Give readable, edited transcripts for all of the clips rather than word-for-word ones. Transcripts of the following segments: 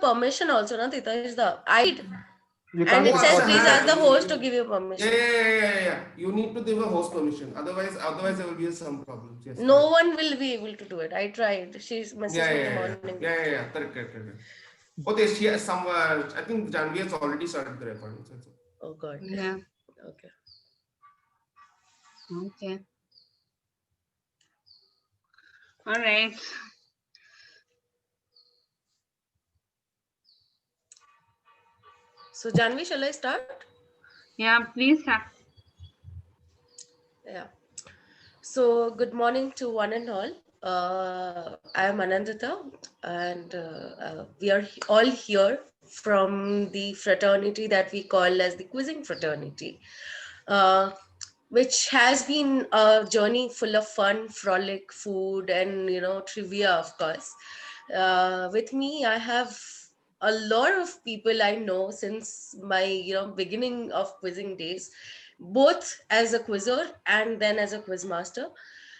permission also, na, Tita? You And can't it put says, what please you ask the want. host to give you permission. Yeah. You need to give a host permission. Otherwise there will be some problems. Yes. No one will be able to do it. I tried. She messaged me in the morning. Yeah. Correct. Okay, she has some. I think Janvi has already started the recording. Oh God. Yeah. Okay. Okay. All right. So Janvi, shall I start? Yeah, please. Yeah. So good morning to one and all. I am Anandita, and we are all here from the fraternity that we call as the quizzing fraternity, uh, which has been a journey full of fun, frolic, food, and trivia, of course. With me, I have a lot of people I know since my beginning of quizzing days, both as a quizzer and then as a quiz master.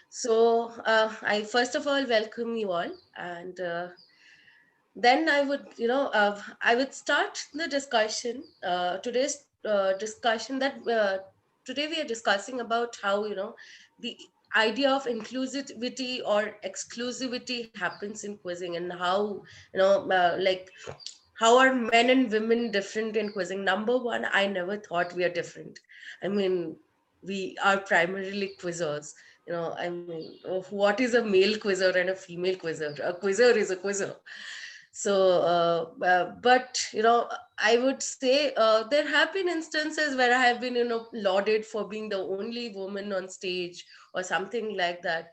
So I first of all welcome you all, and then I would I would start the discussion. Today's discussion that today we are discussing about how the idea of inclusivity or exclusivity happens in quizzing, and how like how are men and women different in quizzing. Number one, I never thought we are different. I mean, we are primarily quizzers. I mean, what is a male quizzer and a female quizzer? A quizzer is a quizzer. So but I would say there have been instances where I have been lauded for being the only woman on stage or something like that,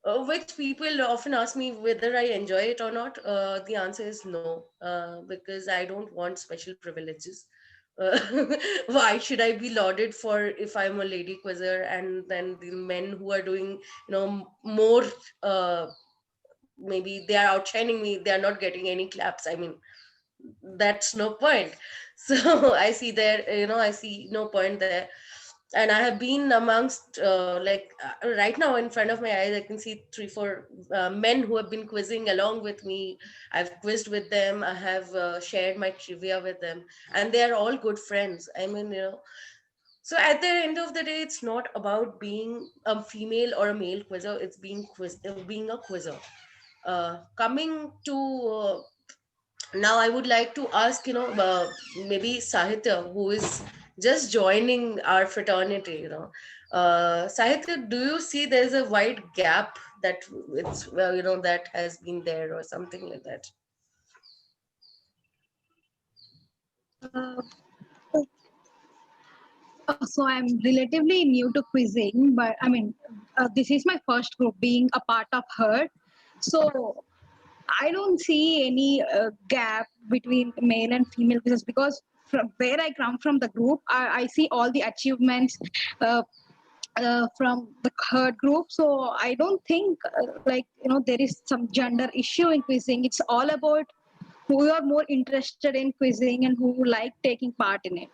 which people often ask me whether I enjoy it or not. The answer is no, because I don't want special privileges. Uh, why should I be lauded for if I'm a lady quizzer, and then the men who are doing, more, uh, maybe they are outshining me, they are not getting any claps? I mean, that's no point. So I see no point there. And I have been amongst right now in front of my eyes, I can see 3 4 men who have been quizzing along with me. I've quizzed with them, I have shared my trivia with them, and they are all good friends. I mean, so at the end of the day, it's not about being a female or a male quizzer, it's being a quizzer. Coming to now, I would like to ask, maybe Sahitya, who is just joining our fraternity. Sahitya, do you see there's a wide gap that it's that has been there or something like that? Uh, so I'm relatively new to quizzing, but I mean, this is my first group being a part of her. So I don't see any gap between male and female quizzes, because from where I come from, the group, I see all the achievements uh, from the herd group. So I don't think there is some gender issue in quizzing. It's all about who are more interested in quizzing and who like taking part in it.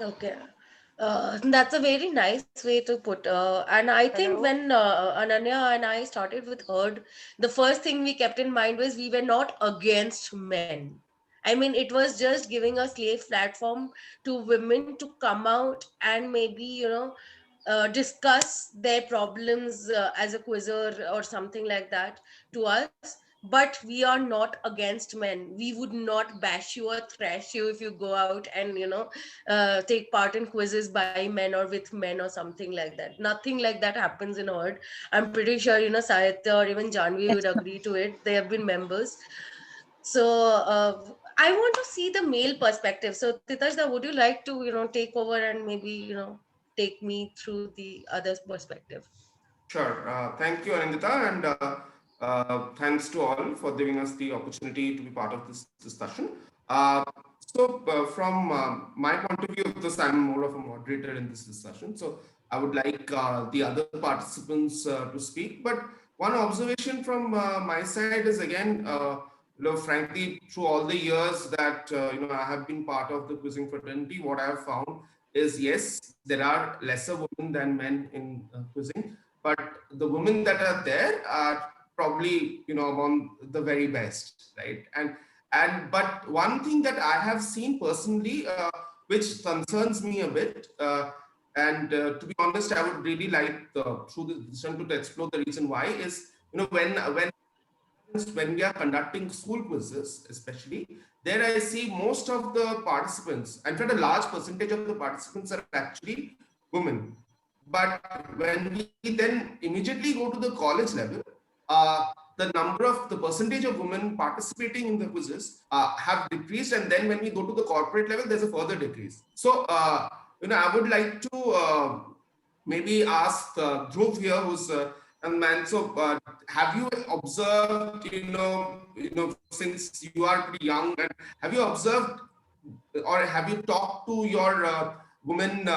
Okay. That's a very nice way to put. And I think Hello. when Ananya and I started with Herd, the first thing we kept in mind was we were not against men. I mean, it was just giving a slave platform to women to come out and maybe, discuss their problems as a quizzer or something like that to us. But we are not against men. We would not bash you or thrash you if you go out and take part in quizzes by men or with men or something like that. Nothing like that happens in Herd. I'm pretty sure Sahitya or even Janvi would Yes. agree to it. They have been members. So I want to see the male perspective. So Titashda, would you like to take over and maybe take me through the other perspective? Sure. Thank you, Anindita, and thanks to all for giving us the opportunity to be part of this discussion. Uh, from my point of view of this, I'm more of a moderator in this discussion. So, I would like the other participants to speak. But one observation from my side is again, frankly, through all the years that I have been part of the quizzing fraternity, what I have found is yes, there are lesser women than men in quizzing, but the women that are there are probably, among the very best, right? But one thing that I have seen personally, which concerns me a bit, and to be honest, I would really like through this discussion to explore the reason why is, when we are conducting school quizzes, especially, there I see most of the participants, in fact, a large percentage of the participants are actually women. But when we then immediately go to the college level, the percentage of women participating in the quizzes have decreased, and then when we go to the corporate level, there's a further decrease. So, I would like to maybe ask Dhruv here, who's a man. So, have you observed, since you are pretty young, and have you observed or have you talked to your women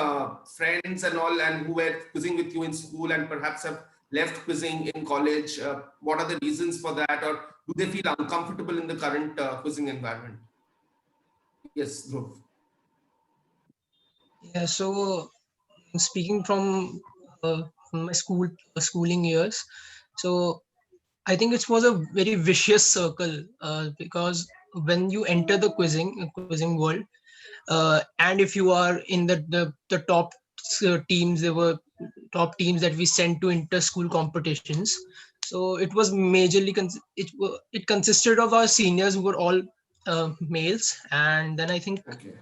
friends and all, and who were quizzing with you in school and perhaps have left quizzing in college? What are the reasons for that, or do they feel uncomfortable in the current quizzing environment? Yes, Dhruv. Yeah, so speaking from my schooling years, so I think it was a very vicious circle because when you enter the quizzing world, and if you are in the top teams, there were top teams that we sent to inter-school competitions. So it was majorly it consisted of our seniors who were all males, and then I think Okay.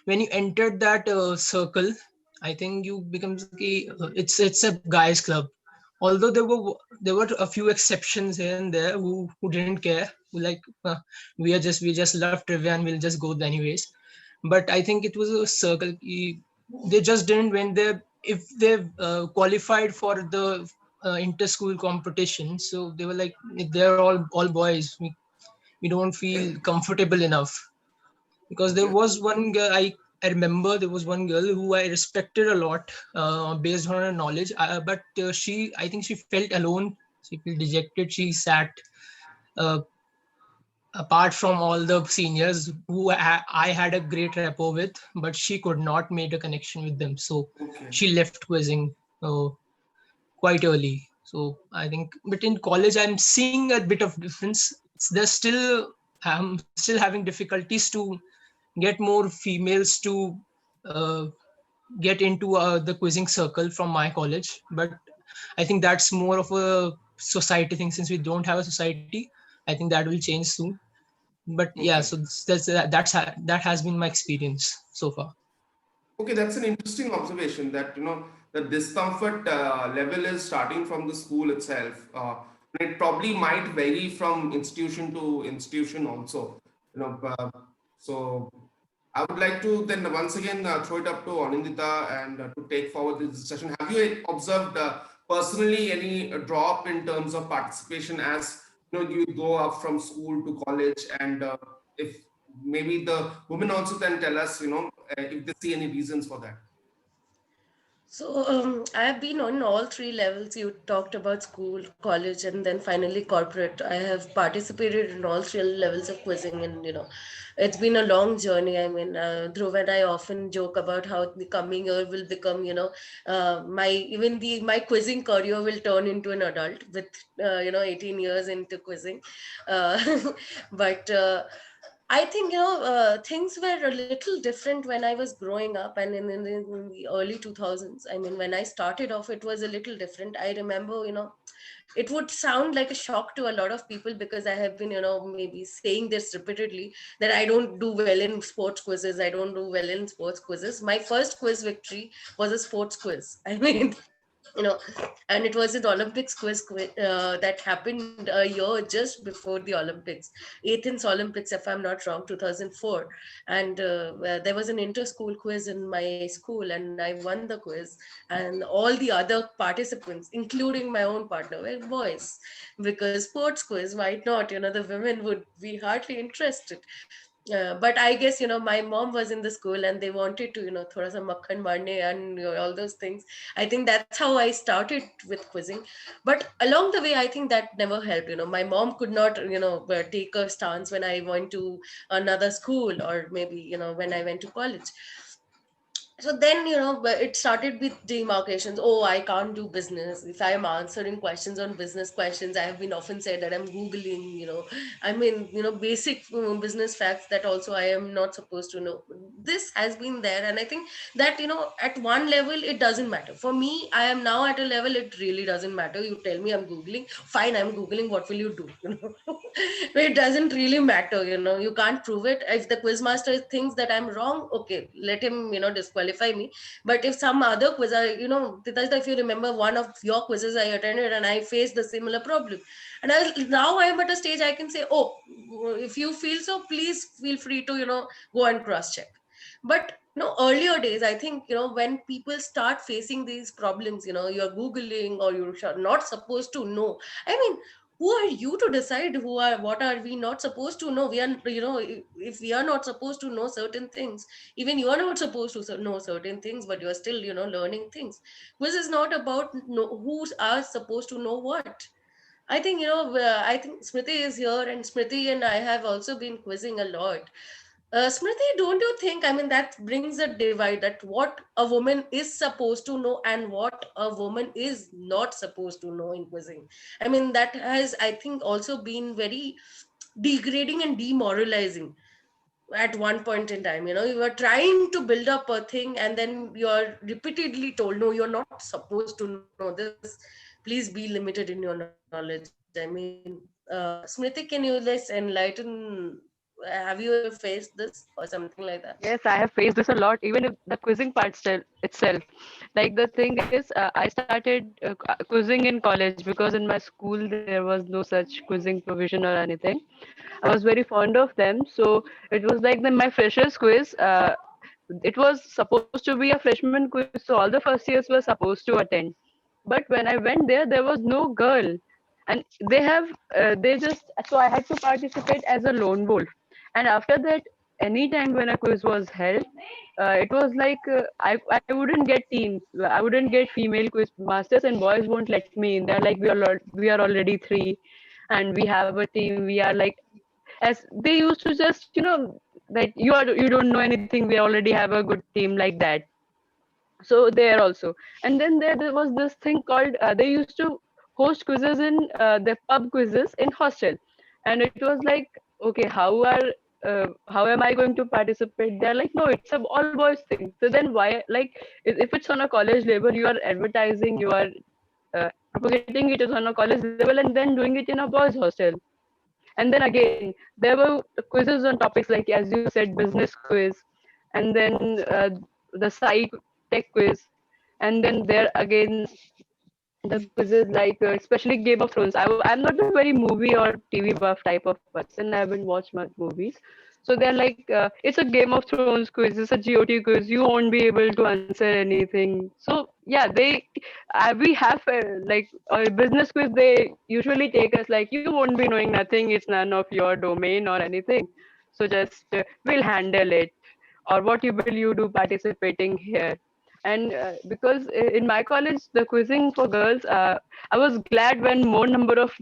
when you entered that circle, I think you becomes it's a guys club. Although there were a few exceptions here and there who didn't care, who like we just love trivia and we'll just go anyways. But I think it was a circle. They just didn't win there if they qualified for the inter-school competition. So they were like, they're all boys. We don't feel comfortable enough, because there Okay. was one girl I remember there was one girl who I respected a lot based on her knowledge, but I think she felt alone. She felt dejected. She sat uh, apart from all the seniors who I had a great rapport with, but she could not make a connection with them. So Okay. she left quizzing quite early. So I think, but in college, I'm seeing a bit of difference. There's still I'm still having difficulties to get more females to uh, get into the quizzing circle from my college. But I think that's more of a society thing. Since we don't have a society, I think that will change soon. But yeah, Okay. so that has been my experience so far. Okay, that's an interesting observation that the discomfort level is starting from the school itself. It probably might vary from institution to institution also. So I would like to then once again throw it up to Anindita and to take forward this discussion. Have you observed personally any drop in terms of participation as you go up from school to college, and if maybe the women also can tell us, if they see any reasons for that? So I have been on all three levels. You talked about school, college, and then finally corporate. I have participated in all three levels of quizzing, and it's been a long journey. I mean, Dhruv and I often joke about how the coming year will become, my quizzing career will turn into an adult with 18 years into quizzing, uh, but. I think things were a little different when I was growing up, and in the early 2000s. I mean, when I started off, it was a little different. I remember, it would sound like a shock to a lot of people because I have been, maybe saying this repeatedly, that I don't do well in sports quizzes. I don't do well in sports quizzes. My first quiz victory was a sports quiz. I mean, you know and it was an Olympics quiz that happened a year just before the Olympics, Athens Olympics, if I'm not wrong, 2004. And there was an inter-school quiz in my school, and I won the quiz. And all the other participants, including my own partner, were boys, because sports quiz, why not? The women would be hardly interested. But I guess my mom was in the school, and they wanted to thoda sa makhan marne and all those things. I think that's how I started with quizzing. But along the way, I think that never helped. My mom could not take a stance when I went to another school, or maybe when I went to college. So then, it started with demarcations. Oh, I can't do business if I am answering questions on business questions. I have been often said that I'm googling, I mean, basic business facts that also I am not supposed to know. This has been there, and I think that, at one level it doesn't matter. For me, I am now at a level it really doesn't matter. You tell me I'm googling, fine, I'm googling, what will you do? It doesn't really matter. You can't prove it. If the quizmaster thinks that I'm wrong, okay, let him, disqualify me. But if some other quiz, Titashda, if you remember one of your quizzes I attended and I faced the similar problem, and now I am at a stage I can say, oh, if you feel so, please feel free to, go and cross check. But earlier days, I think, when people start facing these problems, you're googling or you're not supposed to know. I mean, who are you to decide what are we not supposed to know? We are, if we are not supposed to know certain things, even you are not supposed to know certain things, but you're still, learning things. Quiz is not about who are supposed to know what. I think, I think Smriti is here, and Smriti and I have also been quizzing a lot. Smriti, don't you think, I mean, that brings a divide, that what a woman is supposed to know and what a woman is not supposed to know in quizzing? I mean, that has, I think, also been very degrading and demoralizing at one point in time. You are trying to build up a thing, and then you're repeatedly told, no, you're not supposed to know this. Please be limited in your knowledge. I mean, Smriti, can you just enlighten? Have you ever faced this or something like that? Yes, I have faced this a lot, even if the quizzing part itself. Like the thing is, I started quizzing in college because in my school there was no such quizzing provision or anything. I was very fond of them, so it was like my freshers quiz. It was supposed to be a freshman quiz, so all the first years were supposed to attend. But when I went there, there was no girl, and they just so I had to participate as a lone wolf. And after that, anytime when a quiz was held, it was like I wouldn't get teams. I wouldn't get female quiz masters, and boys won't let me in. They're like, we are already three, and we have a team. We are like, as they used to just that you don't know anything. We already have a good team, like that. So there also. And then there was this thing called they used to host quizzes in the pub quizzes in hostel. And it was like, okay, how am I going to participate? They're like, no, it's a all boys thing. So then why, like, if it's on a college level, you are advertising, you are propagating it on a college level, and then doing it in a boys hostel. And then again, there were quizzes on topics like, as you said, business quiz, and then the psych tech quiz, and then there again the quizzes like especially Game of Thrones. I'm not a very movie or TV buff type of person. I haven't watched much movies. So they're like, it's a Game of Thrones quiz, it's a GOT quiz. You won't be able to answer anything. So yeah, we have like a business quiz. They usually take us like, you won't be knowing nothing. It's none of your domain or anything. So just we'll handle it. Or what you will you do participating here? And because in my college the quizzing for girls, I was glad when more number of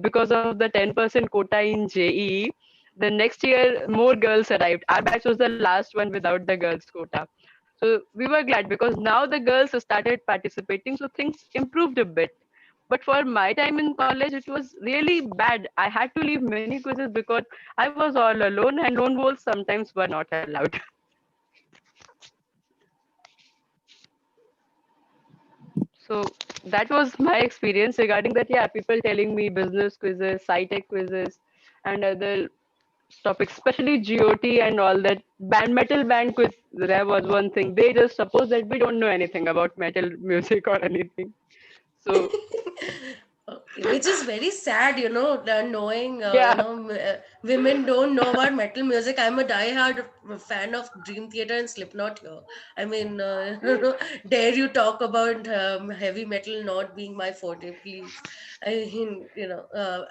because of the 10% quota in JEE, the next year more girls arrived. Our batch was the last one without the girls quota, so we were glad because now the girls started participating, so things improved a bit. But for my time in college, it was really bad. I had to leave many quizzes because I was all alone, and lone wolves sometimes were not allowed. So that was my experience regarding that. Yeah, people telling me business quizzes, sci-tech quizzes, and other topics, especially GOT and all that. Metal band quiz, there was one thing. They just suppose that we don't know anything about metal music or anything. So Okay, which is very sad, knowing, yeah, women don't know about metal music. I'm a die-hard fan of Dream Theater and Slipknot here. I mean, dare you talk about heavy metal not being my forte, please. I mean,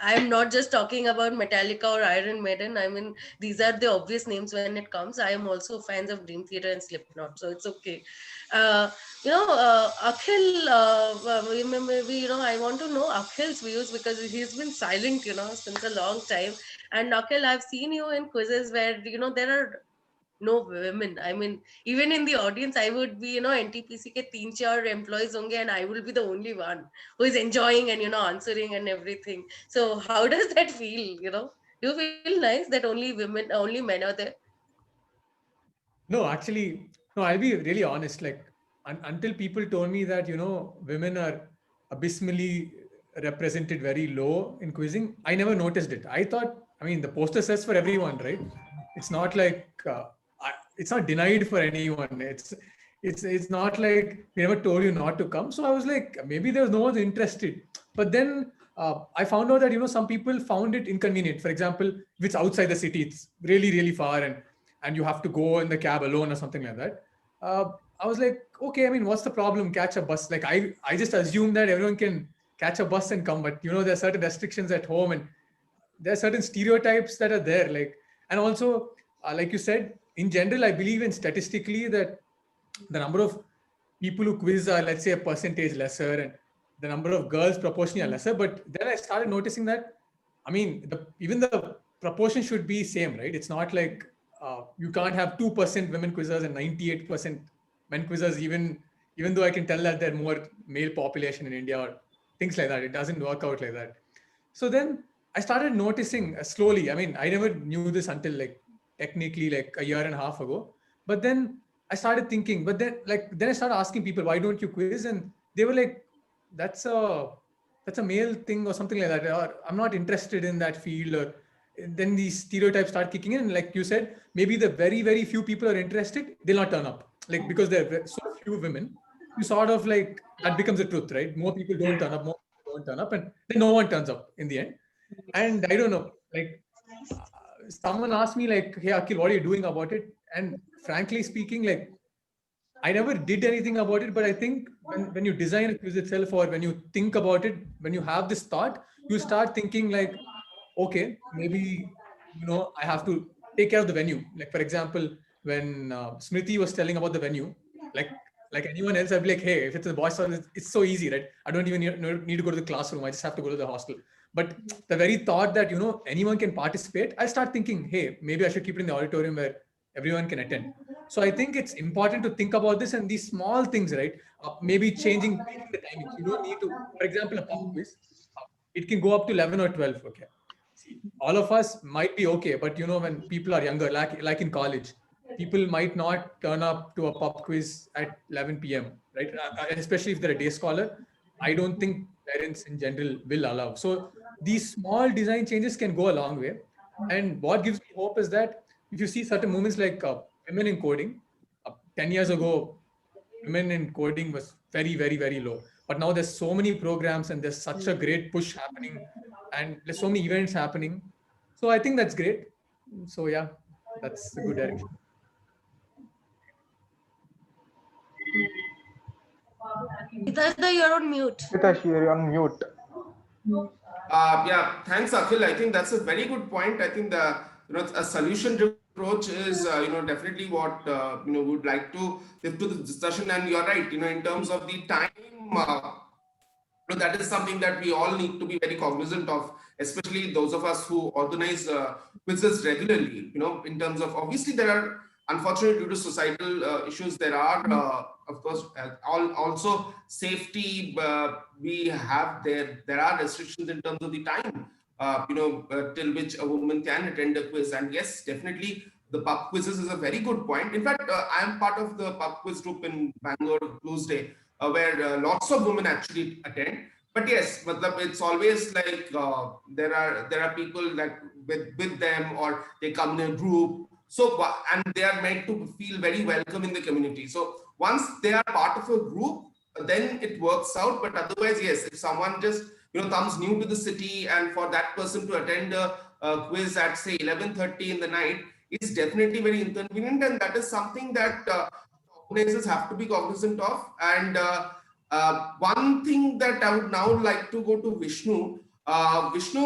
I'm not just talking about Metallica or Iron Maiden. I mean, these are the obvious names when it comes. I am also fans of Dream Theater and Slipknot, so it's okay. Uh, Akhil, maybe, I want to know Akhil's views because he's been silent, since a long time. And Akhil, I've seen you in quizzes where, there are no women. I mean, even in the audience, I would be, NTPC ke 3-4 employees honge, and I will be the only one who is enjoying and, answering and everything. So how does that feel, Do you feel nice that only men are there? No, actually, no, I'll be really honest. Like, until people told me that, women are abysmally represented very low in quizzing, I never noticed it. I thought, I mean, the poster says for everyone, right? It's not like, it's not denied for anyone. It's not like we never told you not to come. So I was like, maybe there was no one interested. But then I found out that, some people found it inconvenient. For example, if it's outside the city, it's really, really far, and you have to go in the cab alone or something like that. Uh, I was like, okay, I mean, what's the problem? Catch a bus. Like I just assume that everyone can catch a bus and come, but there are certain restrictions at home, and there are certain stereotypes that are there. Like, and also, like you said, in general, I believe in statistically that the number of people who quiz are, let's say, a percentage lesser, and the number of girls proportionally are lesser. But then I started noticing that, I mean, even the proportion should be same, right? It's not like you can't have 2% women quizzers and 98% men quizzers, even though I can tell that they're more male population in India or things like that. It doesn't work out like that. So then I started noticing slowly. I mean, I never knew this until like technically like a year and a half ago. But then I started thinking, but then I started asking people, why don't you quiz? And they were like, that's a that's a male thing or something like that. Or I'm not interested in that field. Or then these stereotypes start kicking in. And like you said, maybe the very, very few people are interested, they'll not turn up. Like because there are so few women, you sort of like that becomes the truth, right? More people don't turn up, more people don't turn up, and then no one turns up in the end. And I don't know, like someone asked me like, hey Akhil, what are you doing about it? And frankly speaking, like I never did anything about it, but I think when you design a quiz itself, or when you think about it, when you have this thought, you start thinking like, okay, maybe, I have to take care of the venue. Like, for example, when Smriti was telling about the venue, like, like anyone else, I'd be like, hey, if it's a boys' hostel, it's so easy, right? I don't even need to go to the classroom. I just have to go to the hostel. But the very thought that, anyone can participate, I start thinking, hey, maybe I should keep it in the auditorium where everyone can attend. So I think it's important to think about this and these small things, right? Maybe changing the timings. You don't need to, for example, a pub quiz. It can go up to 11 or 12. Okay. See, all of us might be okay, but when people are younger, like in college, people might not turn up to a pub quiz at 11 p.m. Right? Especially if they're a day scholar. I don't think parents in general will allow. So these small design changes can go a long way. And what gives me hope is that if you see certain movements like women in coding, 10 years ago, women in coding was very, very, very low. But now there's so many programs and there's such a great push happening and there's so many events happening. So I think that's great. So yeah, that's a good direction. Hidayat, you're on mute. Hitashi, you're on mute. Yeah, thanks, Akhil. I think that's a very good point. I think the a solution-driven approach is definitely what we would like to lift to the discussion. And you're right. In terms of the time. That is something that we all need to be very cognizant of, especially those of us who organize quizzes regularly. In terms of, obviously there are, unfortunately due to societal issues, there are of course also safety. We have there are restrictions in terms of the time till which a woman can attend a quiz. And yes, definitely the pub quizzes is a very good point. In fact, I am part of the pub quiz group in Bangalore Tuesday, where lots of women actually attend. But yes, it's always like there are people that with them, or they come in a group. So and they are meant to feel very welcome in the community. So once they are part of a group, then it works out. But otherwise, yes, if someone just comes new to the city, and for that person to attend a quiz at say 11:30 in the night is definitely very inconvenient, and that is something that organizers have to be cognizant of. And one thing that I would now like to go to Vishnu. Vishnu,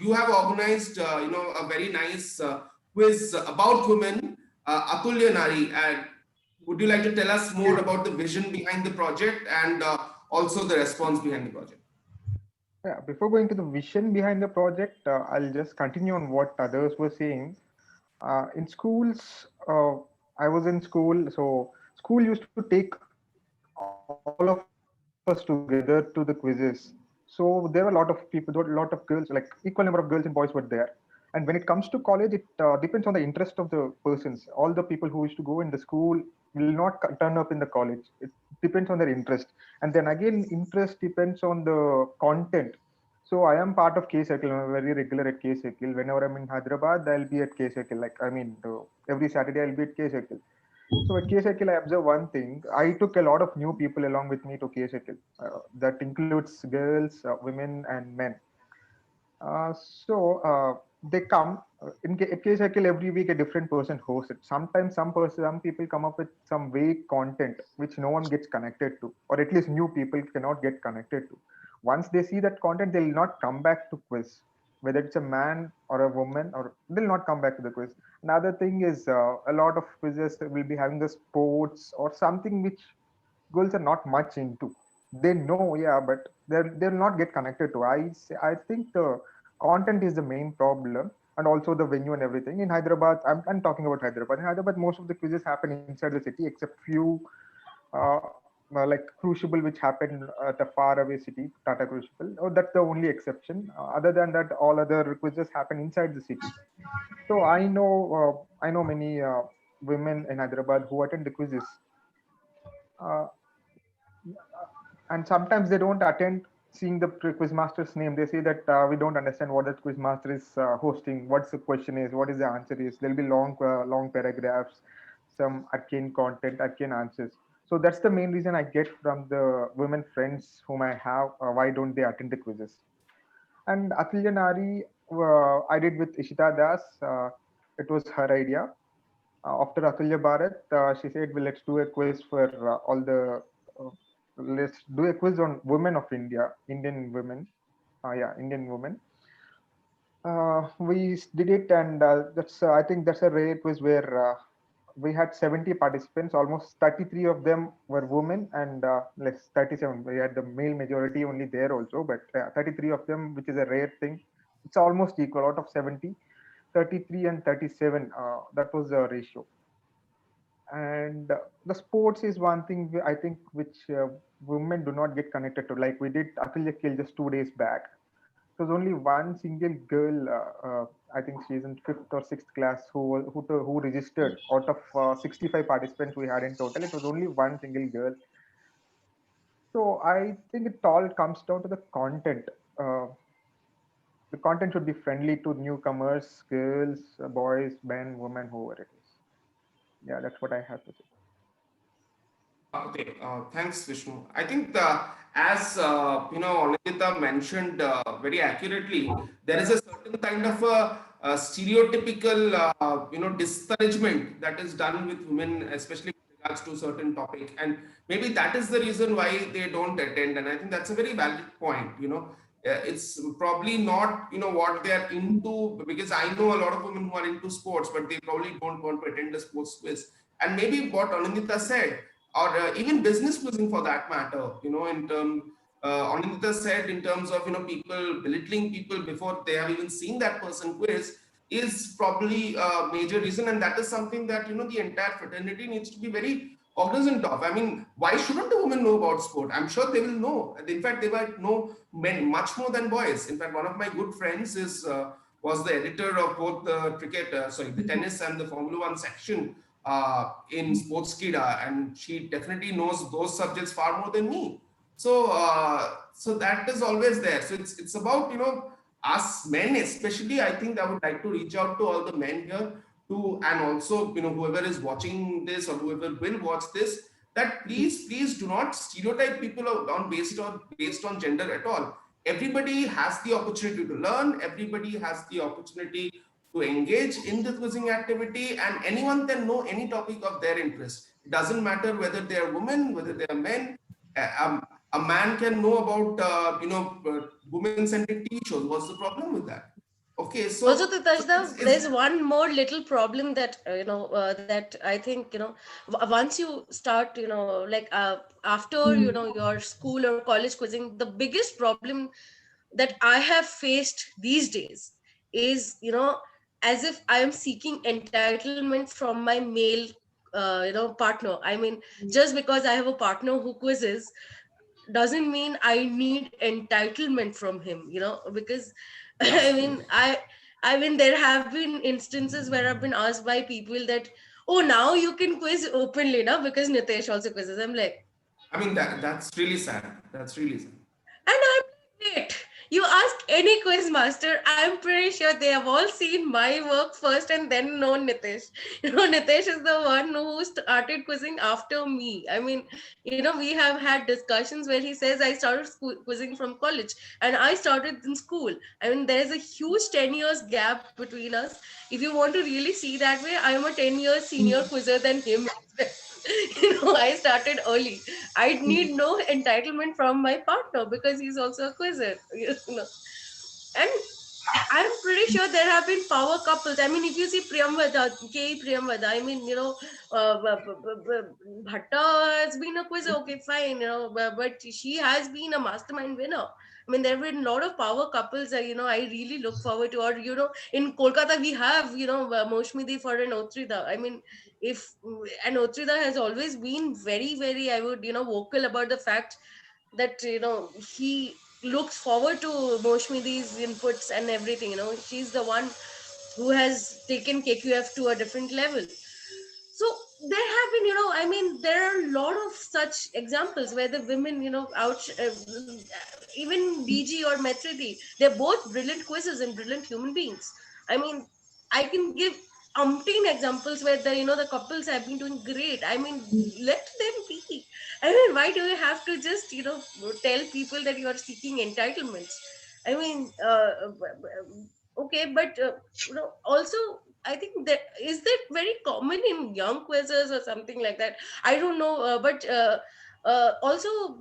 you have organized a very nice quiz about women, Atulya Nari. And would you like to tell us more about the vision behind the project, and also the response behind the project? Yeah, before going to the vision behind the project, I'll just continue on what others were saying. In schools, I was in school, so school used to take all of us together to the quizzes. So there were a lot of people, there were a lot of girls, like equal number of girls and boys were there. And when it comes to college, it depends on the interest of the persons. All the people who used to go in the school will not turn up in the college. It depends on their interest. And then again, interest depends on the content. So I am part of K Circle. I'm very regular at K Circle. Whenever I'm in Hyderabad, I'll be at K Circle. Like I mean, every Saturday I'll be at K Circle. So at K Circle, I observed one thing. I took a lot of new people along with me to K Circle. That includes girls, women, and men. So they come at K Circle every week. A different person hosts it. Sometimes some people come up with some vague content which no one gets connected to, or at least new people cannot get connected to. Once they see that content, they'll not come back to quiz, whether it's a man or a woman, or they'll not come back to the quiz. Another thing is a lot of quizzes will be having the sports or something which girls are not much into. They know, yeah, but they'll not get connected to. I think the content is the main problem, and also the venue and everything. In Hyderabad, I'm talking about Hyderabad. In Hyderabad, most of the quizzes happen inside the city, except few like Crucible, which happened at a faraway city, Tata Crucible. Oh, that's the only exception. Other than that, all other quizzes happen inside the city. So I know many women in Hyderabad who attend the quizzes. Uh, and sometimes they don't attend seeing the quizmaster's name. They say that we don't understand what the quizmaster is hosting, what's the question is, what is the answer is. There'll be long paragraphs, some arcane content, arcane answers. So that's the main reason I get from the women friends whom I have. Why don't they attend the quizzes? And Atulya Nari, I did with Ishita Das. It was her idea. After Atulya Bharat, she said, well, let's do a quiz for all the, uh, let's do a quiz on women of India, Indian women. Yeah, Indian women. We did it, and that's I think that's a rare quiz where we had 70 participants. Almost 33 of them were women, and less 37. We had the male majority only there also, but 33 of them, which is a rare thing. It's almost equal out of 70, 33 and 37. That was the ratio. And the sports is one thing I think which women do not get connected to. Like we did Atulya Kill just 2 days back. There's only one single girl. I think she's in fifth or sixth class who registered out of 65 participants we had in total. It was only one single girl. So I think it all comes down to the content. The content should be friendly to newcomers, girls, boys, men, women, whoever it is. Yeah, that's what I have to say. Okay, thanks, Vishnu. I think as Anindita mentioned very accurately, there is a certain kind of a stereotypical discouragement that is done with women, especially with regards to certain topic, and maybe that is the reason why they don't attend. And I think that's a very valid point. It's probably not what they are into, because I know a lot of women who are into sports, but they probably don't want to attend the sports quiz. And maybe what Anindita said, or even business quizzing for that matter, in terms, Anindita said, in terms of people belittling people before they have even seen that person quiz, is probably a major reason, and that is something that the entire fraternity needs to be very cognizant of. I mean, why shouldn't the women know about sport? I'm sure they will know. In fact, they might know men much more than boys. In fact, one of my good friends is was the editor of both the the tennis and the Formula One section in Sportskida, and she definitely knows those subjects far more than me. So that is always there. So it's about us men especially. I think I would like to reach out to all the men here to, and also whoever is watching this or whoever will watch this, that please do not stereotype people on based on gender at all. Everybody has the opportunity to learn. Everybody has the opportunity to engage in the quizzing activity, and anyone can know any topic of their interest. It doesn't matter whether they are women, whether they are men. A man can know about women-centric TV shows. What's the problem with that? Okay, Also, so Tatashda, it's there's one more little problem that that I think once you start after your school or college quizzing, the biggest problem that I have faced these days is as if I am seeking entitlement from my male partner. I mean, just because I have a partner who quizzes doesn't mean I need entitlement from him, because I mean, Absolutely. I mean, there have been instances where I've been asked by people that, oh, now you can quiz openly now because Nitesh also quizzes. I'm like, I mean, that's really sad. That's really sad. and I'm like, wait, you ask any quiz master, I'm pretty sure they have all seen my work first and then known Nitesh. Nitesh is the one who started quizzing after me. I mean, we have had discussions where he says I started quizzing from college and I started in school. I mean, there's a huge 10 years gap between us. If you want to really see that way, I am a 10 years senior quizzer than him. I started early. I need no entitlement from my partner because he's also a quizzer. And I'm pretty sure there have been power couples. I mean, if you see Priyamvada, K. Priyamvada, I mean, Bhatta has been a quizzer, okay, fine, but she has been a mastermind winner. I mean, there have been a lot of power couples that, I really look forward to. Or, in Kolkata, we have, Moshmidi for an Otrida. I mean, if and Otrida has always been very, very, I would, vocal about the fact that he looks forward to Moshmidi's inputs and everything. She's the one who has taken KQF to a different level. So there have been, I mean, there are a lot of such examples where the women, even DG or Metridi, they're both brilliant quizzes and brilliant human beings. I mean, I can give umpteen examples where the couples have been doing great. I mean, let them be. I mean, why do you have to just tell people that you are seeking entitlements? I mean, okay, but also I think that is that very common in young quizzers or something like that. I don't know, but also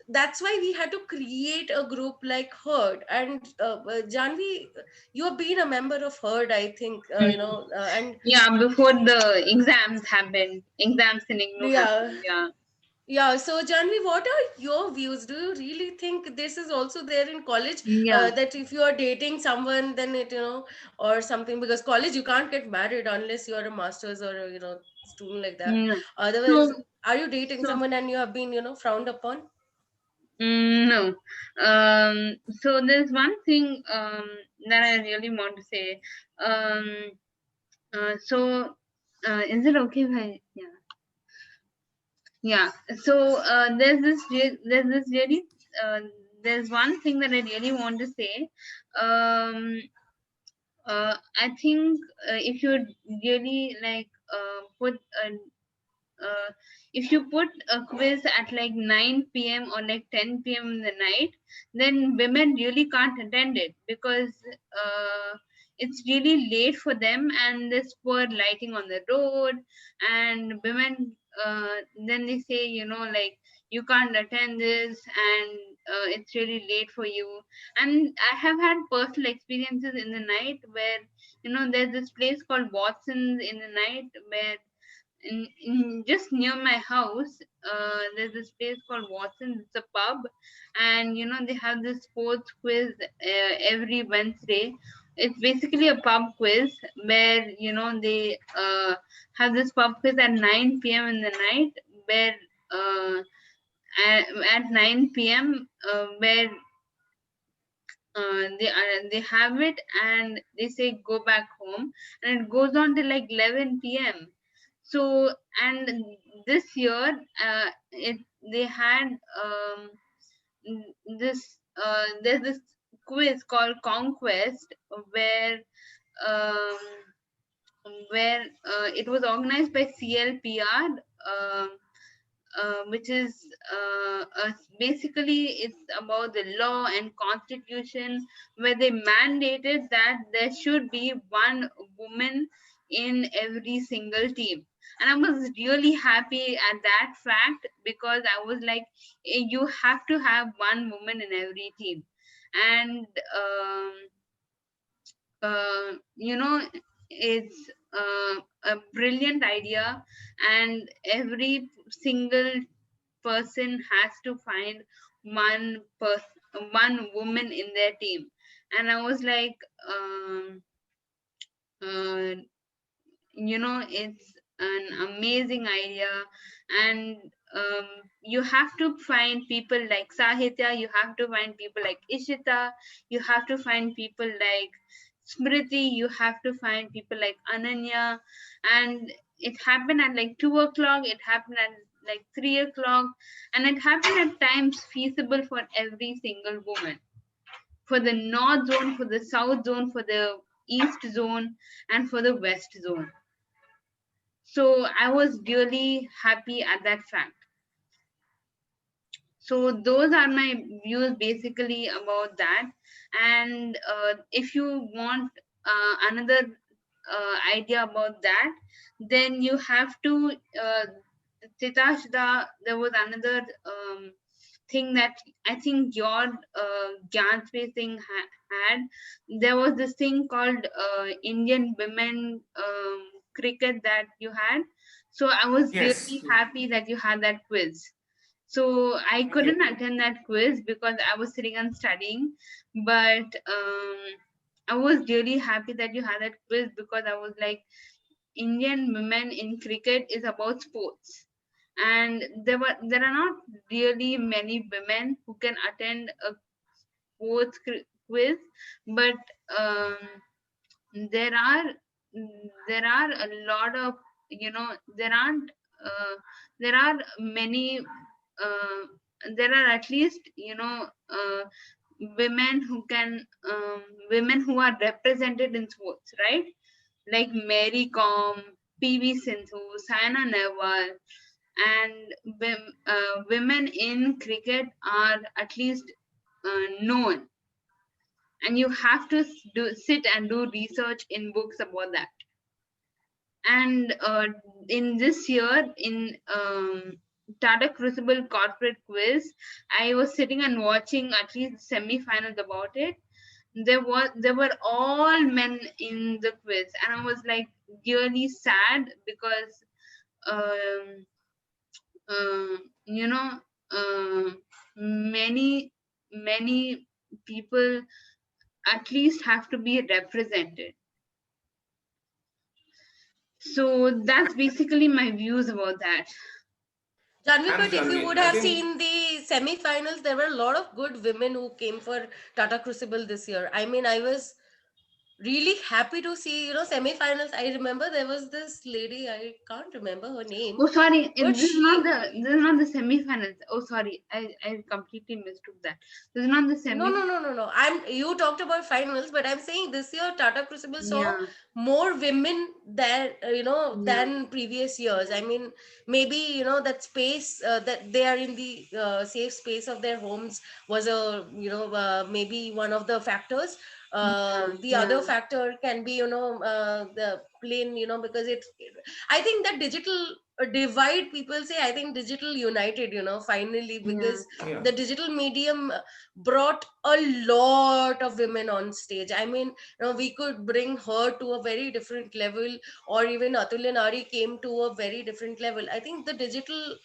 that's why we had to create a group like Herd. And Janvi, you have been a member of Herd, I think, and Yeah, before the exams happened, exams in IGNOU yeah. happened. Yeah. Yeah, so Janvi, what are your views? Do you really think this is also there in college? Yeah. That if you are dating someone, then or something, because college you can't get married unless you are a master's or a, student like that. No. Otherwise, So, are you dating so someone and you have been, frowned upon? no. So there's one thing that I really want to say. Um, is it okay if I? Yeah. Yeah. So there's this really uh, there's one thing that I really want to say. Um, I think if you really like put a uh, if you put a quiz at like 9 p.m. or like 10 p.m. in the night, then women really can't attend it because it's really late for them and there's poor lighting on the road. And women, then they say, like, you can't attend this and it's really late for you. And I have had personal experiences in the night where, there's this place called Watson's in the night where in just near my house, there's this place called Watson. It's a pub, and they have this sports quiz every Wednesday. It's basically a pub quiz where they have this pub quiz at 9 p.m. in the night, where uh, at 9 p.m. Where they have it and they say go back home, and it goes on till like 11 p.m. So, and this year it they had this there's this quiz called Conquest where um, it was organized by CLPR, which is basically it's about the law and constitution, where they mandated that there should be one woman in every single team. And I was really happy at that fact because I was like, you have to have one woman in every team. And it's a brilliant idea, and every single person has to find one woman in their team. And I was like, it's an amazing idea. And you have to find people like Sahitya, you have to find people like Ishita, you have to find people like Smriti, you have to find people like Ananya. And it happened at like 2 o'clock, it happened at like 3 o'clock, and it happened at times feasible for every single woman, for the north zone, for the south zone, for the east zone, and for the west zone. So I was really happy at that fact. So those are my views basically about that. And if you want another idea about that, then you have to Titashda, there was another thing that I think your Gyanspe thing had. There was this thing called Indian women cricket that you had. So I was Yes. really happy that you had that quiz. So I Thank you. couldn't attend that quiz because I was sitting and studying, but I was really happy that you had that quiz, because I was like, Indian women in cricket is about sports, and there are not really many women who can attend a sports quiz, but um, there are there are a lot of, there aren't there are many there are at least, women who can women who are represented in sports, right? Like Mary Kom, PV Sindhu, Saina Nehwal, and women in cricket are at least known, and you have to sit and do research in books about that. And in this year, in Tata Crucible Corporate Quiz, I was sitting and watching at least semi-finals about it. There were all men in the quiz, and I was like really sad because um, uh, you know many people at least have to be represented. So that's basically my views about that. Janvi, Thanks, but if you Janvi. would I have think seen the semi-finals, there were a lot of good women who came for Tata Crucible this year. I mean, I was really happy to see, semi-finals. I remember there was this lady, I can't remember her name, Oh, sorry, but this is not the semi-finals. Oh, sorry, I completely mistook that. This is not the no, semi. no, no, no, no. You talked about finals, but I'm saying this year Tata Crucible saw Yeah, more women than yeah, than previous years. I mean, maybe that space that they are in the safe space of their homes was a maybe one of the factors. yeah, The yeah, other factor can be the plain because I think that digital divide, people say, I think digital united finally, yeah, because yeah. the digital medium brought a lot of women on stage. I mean, we could bring her to a very different level, or even Atulya Nari came to a very different level. I think the digital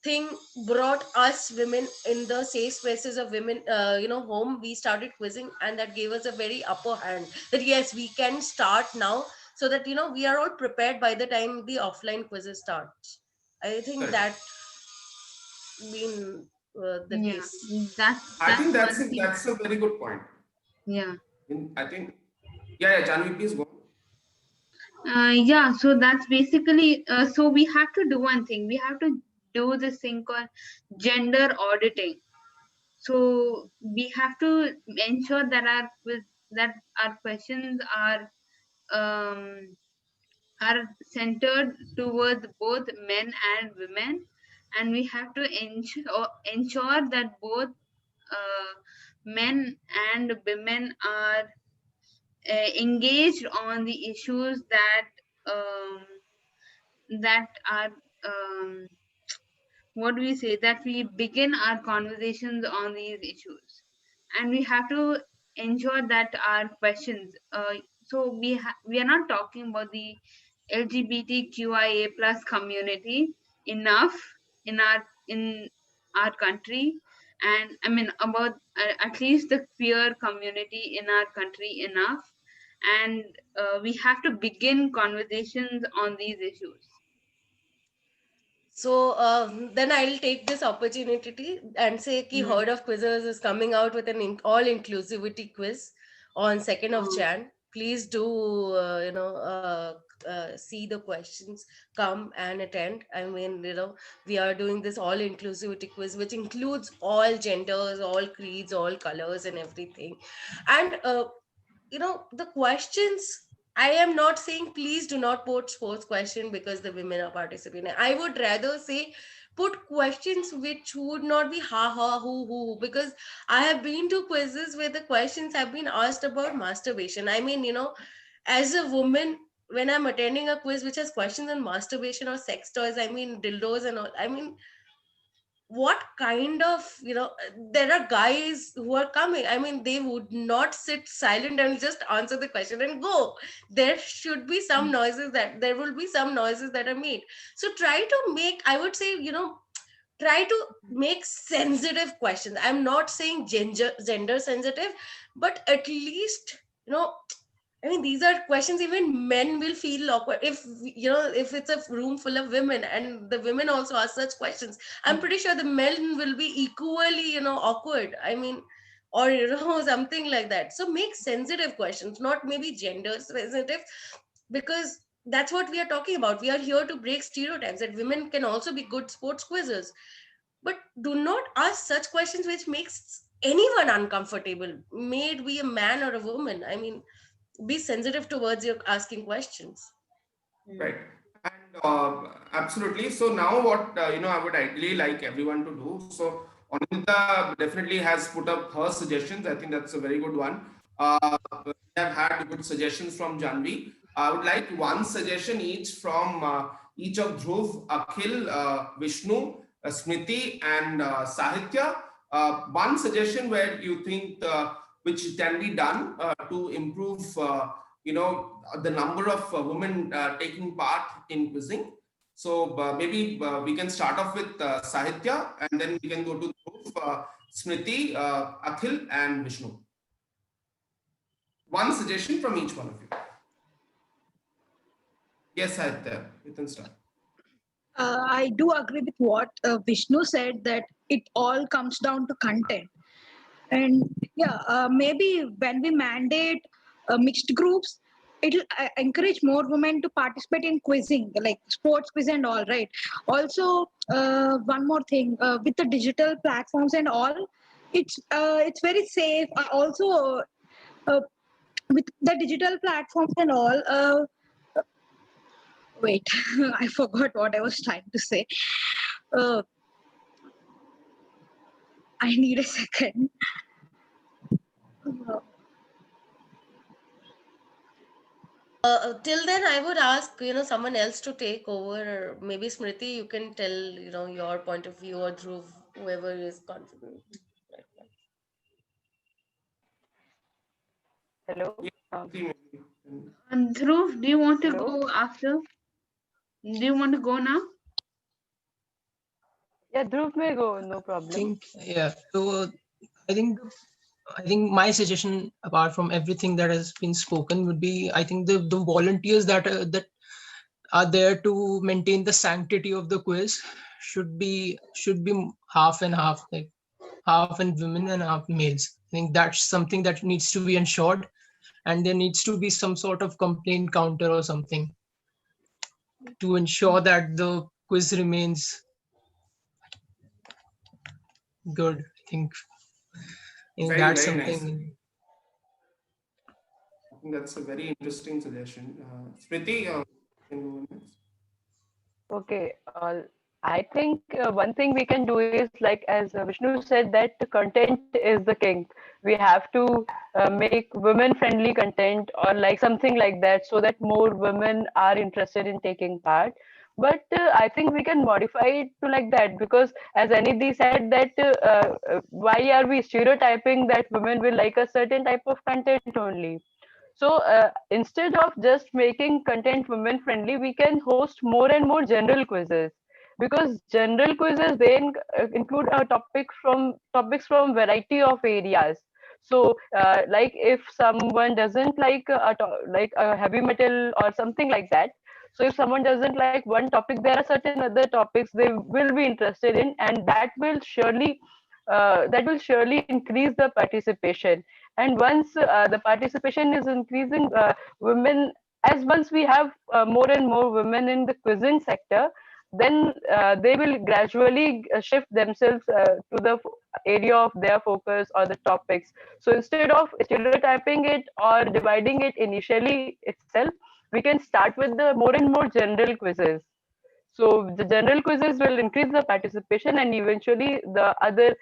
thing brought us women in the safe spaces of women, home. We started quizzing, and that gave us a very upper hand that yes, we can start now, so that we are all prepared by the time the offline quizzes starts. I think Correct. that been the yeah. case. I That's think that's one a, thing. that's a very good point. Yeah. I think, yeah, Janvi, please go. Yeah, so that's basically, so we have to do one thing. We have to do this thing called gender auditing. So we have to ensure that our questions um, are centered towards both men and women, and we have to ensure that both men and women are engaged on the issues um, that are what do we say, that we begin our conversations on these issues, and we have to ensure that our questions so we are not talking about the LGBTQIA plus community enough in our country, and I mean about at least the queer community in our country enough, and we have to begin conversations on these issues. So then I'll take this opportunity and say ki Horde of Quizzers is coming out with an all inclusivity quiz on 2nd of Jan. Please do see the questions, come and attend. I mean, we are doing this all inclusivity quiz which includes all genders, all creeds, all colors and everything. And the questions, I am not saying please do not put sports question because the women are participating. I would rather say put questions which would not be ha ha who, because I have been to quizzes where the questions have been asked about masturbation. I mean, as a woman, when I'm attending a quiz which has questions on masturbation or sex toys, I mean dildos and all, I mean, what kind of, there are guys who are coming, I mean, they would not sit silent and just answer the question and go. There should be some noises, that there will be some noises that are made. So try to make, I would say, try to make sensitive questions. I'm not saying gender sensitive, but at least, I mean, these are questions even men will feel awkward if it's a room full of women and the women also ask such questions. I'm pretty sure the men will be equally, awkward. I mean, or something like that. So make sensitive questions, not maybe gender sensitive, because that's what we are talking about. We are here to break stereotypes that women can also be good sports quizzes. But do not ask such questions which makes anyone uncomfortable, may it be a man or a woman. I mean, be sensitive towards your asking questions. Right. And absolutely. So now what I would ideally like everyone to do. So Anita definitely has put up her suggestions. I think that's a very good one. We have had good suggestions from Janvi. I would like one suggestion each from each of Dhruv, Akhil, Vishnu, Smriti, and Sahitya. One suggestion where you think which can be done to improve the number of women taking part in quizzing. So maybe we can start off with Sahitya, and then we can go to Dhruv, Smriti, Akhil, and Vishnu. One suggestion from each one of you. Yes, Sahitya, you can start. I do agree with what Vishnu said, that it all comes down to content. And yeah, maybe when we mandate mixed groups, it'll encourage more women to participate in quizzing, like sports quiz and all, right? Also, one more thing, with the digital platforms and all, it's very safe. Also, with the digital platforms and all, wait, I forgot what I was trying to say. Uh, I need a second. Till then, I would ask, someone else to take over, or maybe Smriti, you can tell, your point of view, or Dhruv, whoever is confident. Right now. Hello. Dhruv, do you want to Hello. go after? Do you want to go now? Yeah, Dhruv may go, no I problem. think, yeah. So I think my suggestion, apart from everything that has been spoken, would be, I think the volunteers that are there to maintain the sanctity of the quiz should be half and half, like half and women and half males. I think that's something that needs to be ensured, and there needs to be some sort of complaint counter or something to ensure that the quiz remains good. I think Very, that's very nice. something. I think that's a very interesting suggestion. Smriti, can you go next? Okay. I think one thing we can do is, like as Vishnu said, that the content is the king. We have to make women-friendly content or like something like that, so that more women are interested in taking part. But I think we can modify it to like that, because as Anidhi said that why are we stereotyping that women will like a certain type of content only? So instead of just making content women friendly, we can host more and more general quizzes, because general quizzes they include topics from variety of areas. So, like if someone doesn't like like a heavy metal or something like that, so if someone doesn't like one topic, there are certain other topics they will be interested in, and that will surely increase the participation. And once the participation is increasing, women, as once we have more and more women in the quizzing sector, then they will gradually shift themselves to the area of their focus or the topics. So instead of stereotyping it or dividing it initially itself, we can start with the more and more general quizzes. So the general quizzes will increase the participation, and eventually the other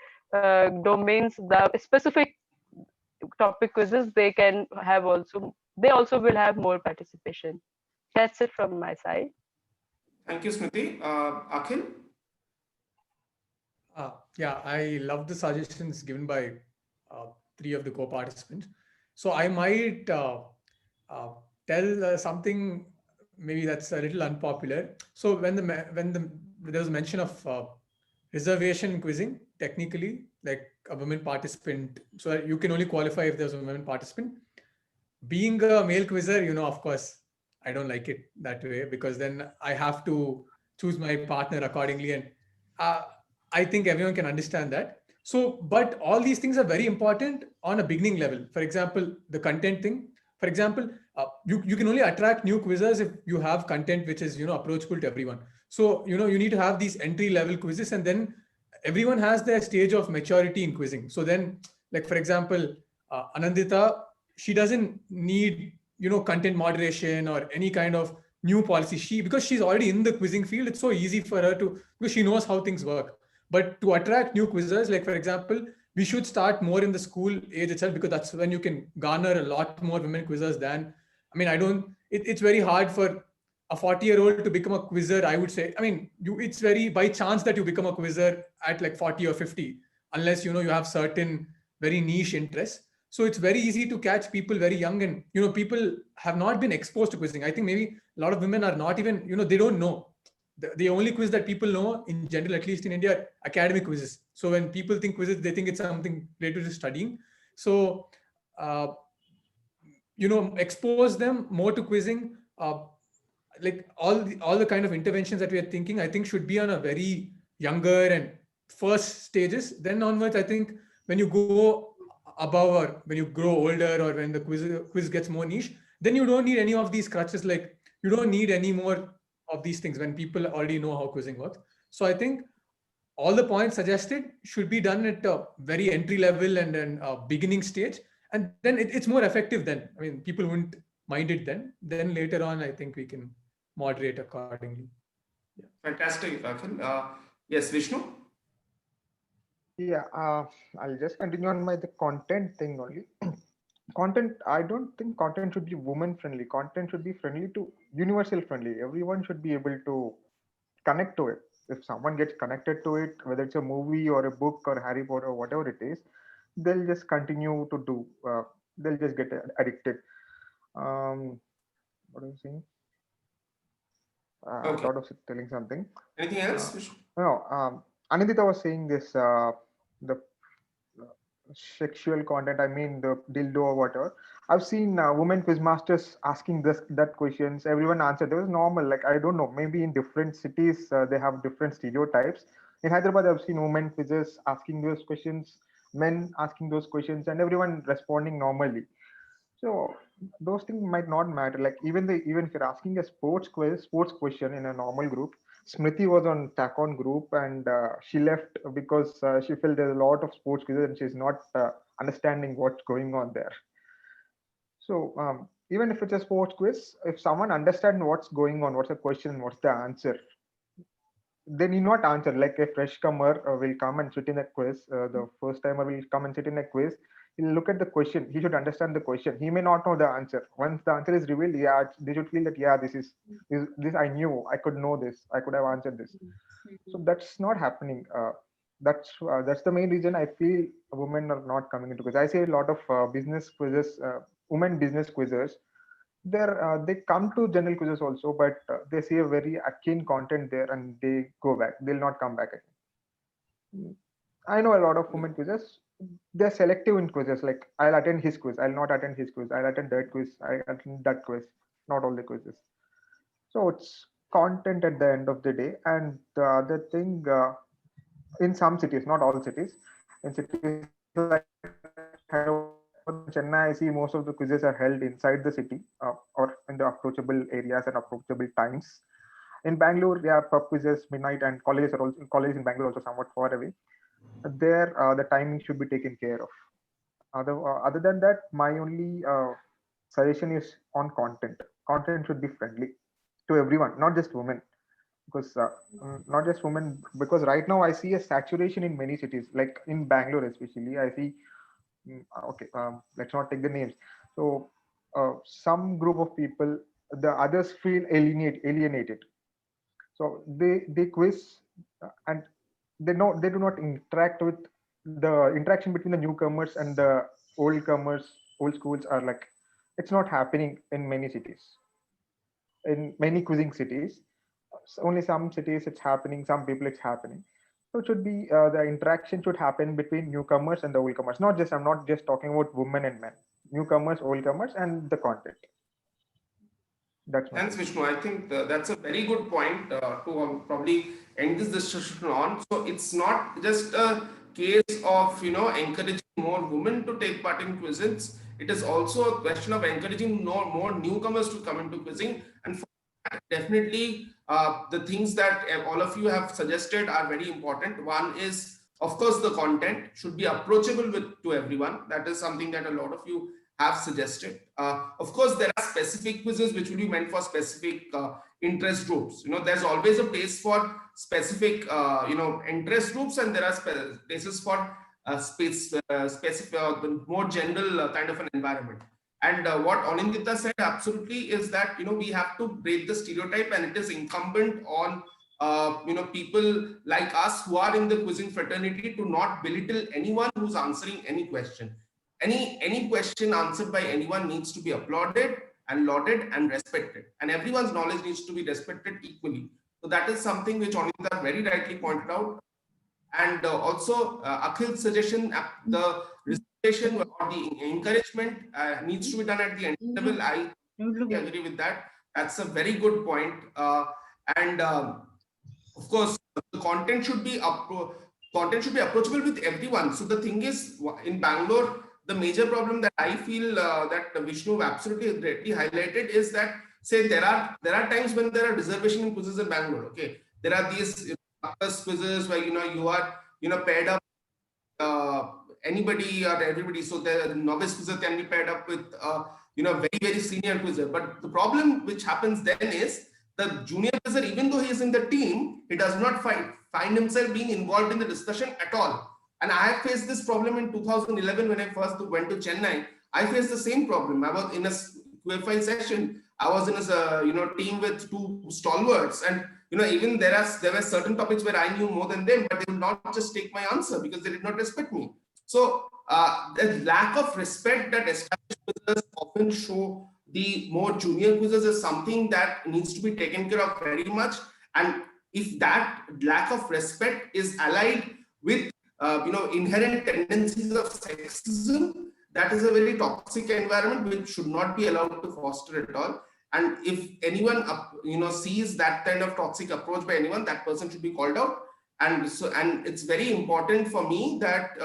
domains, the specific topic quizzes, they also will have more participation. That's it from my side. Thank you, Smriti. Akhil? Yeah, I love the suggestions given by uh, three of the co-participants. So I might uh, tell something maybe that's a little unpopular. So there was mention of reservation quizzing, technically, like a women participant. So you can only qualify if there's a women participant. Being a male quizzer, of course, I don't like it that way, because then I have to choose my partner accordingly. And uh, I think everyone can understand that. So, but all these things are very important on a beginning level. For example, the content thing. For example, you can only attract new quizzers if you have content which is, approachable to everyone. So, you need to have these entry level quizzes, and then everyone has their stage of maturity in quizzing. So then, like, for example, Anandita, she doesn't need, content moderation or any kind of new policy. Because she's already in the quizzing field, it's so easy for her to, because she knows how things work. But to attract new quizzers, like, for example, we should start more in the school age itself, because that's when you can garner a lot more women quizzers than, I mean, I don't, it's very hard for a 40-year-old to become a quizzer, I would say. I mean, it's very by chance that you become a quizzer at like 40 or 50, unless, you have certain very niche interests. So it's very easy to catch people very young, and, people have not been exposed to quizzing. I think maybe a lot of women are not even, they don't know. The only quiz that people know in general, at least in India, are academic quizzes. So when people think quizzes, they think it's something related to studying. So, expose them more to quizzing. Like all the kind of interventions that we are thinking, I think, should be on a very younger and first stages. Then onwards, I think, when you go above, or when you grow older, or when the quiz gets more niche, then you don't need any of these crutches. Like, you don't need any more of these things when people already know how quizzing works. So I think all the points suggested should be done at a very entry level and then beginning stage, and then it's more effective then. I mean, people wouldn't mind it then later on, I think we can moderate accordingly. Yeah. Fantastic, Akhil. Yes, Vishnu? Yeah, I'll just continue on the content thing only. Content, I don't think content should be woman friendly. Content should be friendly to universal friendly. Everyone should be able to connect to it. If someone gets connected to it, whether it's a movie or a book or Harry Potter or whatever it is, they'll just continue to do. They'll just get addicted. What am I saying? I Okay. thought of telling something. Anything else, Vishnu? No, Anindita was saying this. The sexual content, I mean the dildo or whatever. I've seen women quizmasters asking that questions. Everyone answered. It was normal. Like, I don't know, maybe in different cities they have different stereotypes. In Hyderabad, I've seen women quizzes asking those questions, men asking those questions, and everyone responding normally. So those things might not matter. Like, even if you're asking a sports question in a normal group, Smriti was on TACON group, and she left because she felt there's a lot of sports quizzes and she's not understanding what's going on there. So even if it's a sports quiz, if someone understands what's going on, what's the question, what's the answer, they need not answer. Like, a fresh comer will come and sit in a quiz. The first timer will come and sit in a quiz. He'll look at the question. He should understand the question. He may not know the answer. Once the answer is revealed, yeah, they should feel that, yeah, this I knew. I could know this. I could have answered this. So that's not happening. That's the main reason I feel women are not coming into quiz. I see a lot of business quizzes, women business quizzers. They come to general quizzes also, but they see a very akin content there and they go back. They'll not come back again. I know a lot of women quizzes. they're selective in quizzes. Like I'll attend his quiz, I'll not attend his quiz, I'll attend that quiz, I attend that quiz, not all the quizzes. So it's content at the end of the day. And the other thing, in some cities, not all cities, in cities like Hyderabad and Chennai, I see most of the quizzes are held inside the city, or in the approachable areas and approachable times. In Bangalore, yeah, pub quizzes midnight, and colleges in Bangalore also somewhat far away. There, the timing should be taken care of. Other than that, my only suggestion is on content. Content should be friendly to everyone, not just women, because not just women. Because right now I see a saturation in many cities, like in Bangalore especially. I see. Okay, let's not take the names. So, some group of people, the others feel alienated. So they quiz, and they do not interact with the interaction between the newcomers and the old comers. Old schools are like, it's not happening in many cities, in many quizzing cities. Only some cities it's happening, some people it's happening. So it should be, the interaction should happen between newcomers and the old comers. Not just, I'm not just talking about women and men, newcomers, old comers, and the content. That's my Thanks, take. Vishnu. I think that's a very good point to probably end this discussion on. So it's not just a case of encouraging more women to take part in quizzes. It is also a question of encouraging more newcomers to come into quizzing. And for that, definitely, the things that all of you have suggested are very important. One is, of course, the content should be approachable to everyone. That is something that a lot of you have suggested. Of course, there are specific quizzes which will be meant for specific interest groups. There's always a place for specific, interest groups, and there are places for specific, more general kind of an environment. And what Anindita said absolutely is that we have to break the stereotype, and it is incumbent on people like us who are in the quizzing fraternity to not belittle anyone who's answering any question. Any question answered by anyone needs to be applauded and lauded and respected, and everyone's knowledge needs to be respected equally. So that is something which Anita very rightly pointed out. And also Akhil's suggestion, the reservation or the encouragement needs to be done at the end level. I agree with that. That's a very good point. And of course, the content should be approachable with everyone. So the thing is, in Bangalore, the major problem that I feel that Vishnu absolutely greatly highlighted is that, say, there are times when there are reservation in quizzes in Bangalore. Okay, there are these quizzes where you are paired up uh, anybody or everybody. So the novice quizzer can be paired up with very very senior quizzer. But the problem which happens then is the junior quizzer, even though he is in the team, he does not find himself being involved in the discussion at all. And I have faced this problem in 2011 when I first went to Chennai. I faced the same problem. I was in a QFI session. I was in a team with two stalwarts, and even there were certain topics where I knew more than them, but they would not just take my answer because they did not respect me. So the lack of respect that established quizzers often show the more junior quizzes is something that needs to be taken care of very much. And if that lack of respect is allied with inherent tendencies of sexism, that is a very toxic environment which should not be allowed to foster at all. And if anyone sees that kind of toxic approach by anyone, that person should be called out. And it's very important for me that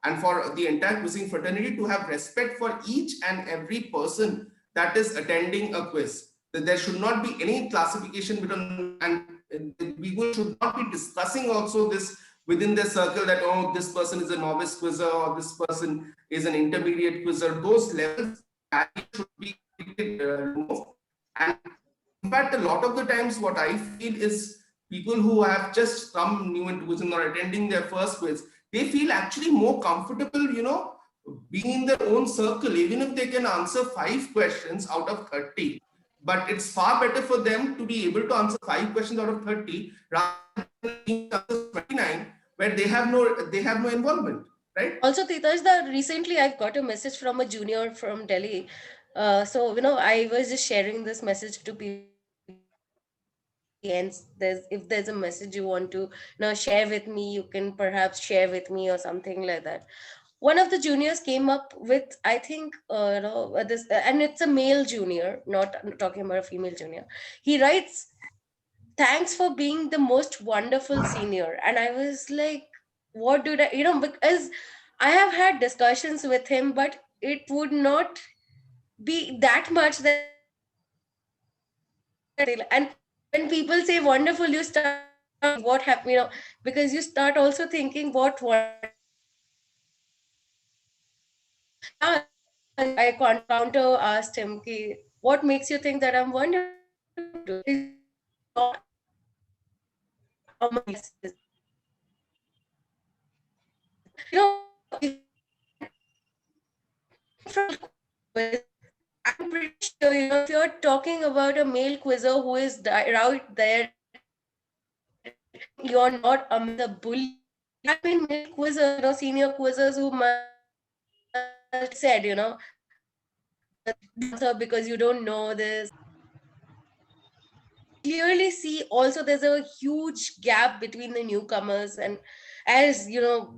and for the entire quizzing fraternity to have respect for each and every person that is attending a quiz. That there should not be any classification between, and we should not be discussing also this within the circle that, oh, this person is a novice quizzer or this person is an intermediate quizzer. Those levels should be removed. And in fact, a lot of the times what I feel is people who have just come new into quizzing or attending their first quiz, they feel actually more comfortable, being in their own circle, even if they can answer 5 questions out of 30. But it's far better for them to be able to answer 5 questions out of 30 rather than being 29, where they have no involvement, right? Also, Titash, that recently I got a message from a junior from Delhi. So I was just sharing this message to people, and if there's a message you want to share with me, you can perhaps share with me or something like that. one of the juniors came up with, I think, this, and it's a male junior, not I'm talking about a female junior. He writes, "Thanks for being the most wonderful senior." And I was like, what did I, because I have had discussions with him, but it would not be that much that I would say wonderful. And when people say wonderful, you start thinking what happened, because you start also thinking what wonderful means. So yeah, I counter asked him, "Ki, what makes you think that I'm wonderful? What do I do?" He's like, I don't know how many guesses I can do. And I was like, if you can refrain from quiz, I'm pretty sure, if you're talking about a male quizzer who is out there and you're not among the bullies, there have been male quizzers, senior quizzers who must have said, don't answer because you don't know this. I can clearly see also there's a huge gap between the newcomers and, as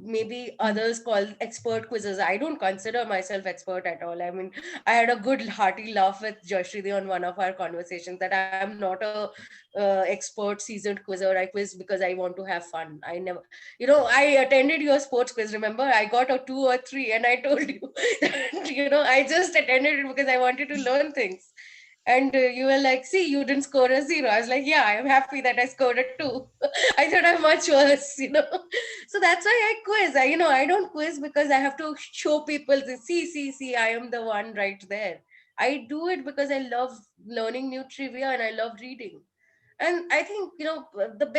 maybe others call expert quizzes. I don't consider myself expert at all. I mean, I had a good hearty laugh with Joshri on one of our conversations that I am not a expert seasoned quizzer. I quiz because I want to have fun. I never, I attended your sports quiz. Remember, I got a 2 or 3, and I told you that I just attended it because I wanted to learn things. And you were like, see, you didn't score a 0. I was like, yeah, I'm happy that I scored a 2. I thought I'm much worse. So that's why I quiz. I don't quiz because I have to show people, see, I am the one right there. I do it because I love learning new trivia and I love reading. And I think, the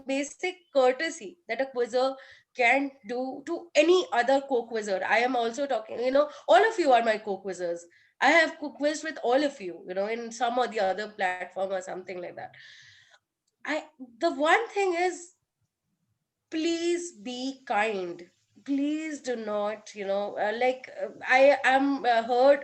basic courtesy that a quizzer can do to any other co-quizzer. I am also talking, all of you are my co-quizzers. I have quizzed with all of you, in some or the other platform or something like that. I The one thing is, please be kind. Please do not, I am heard,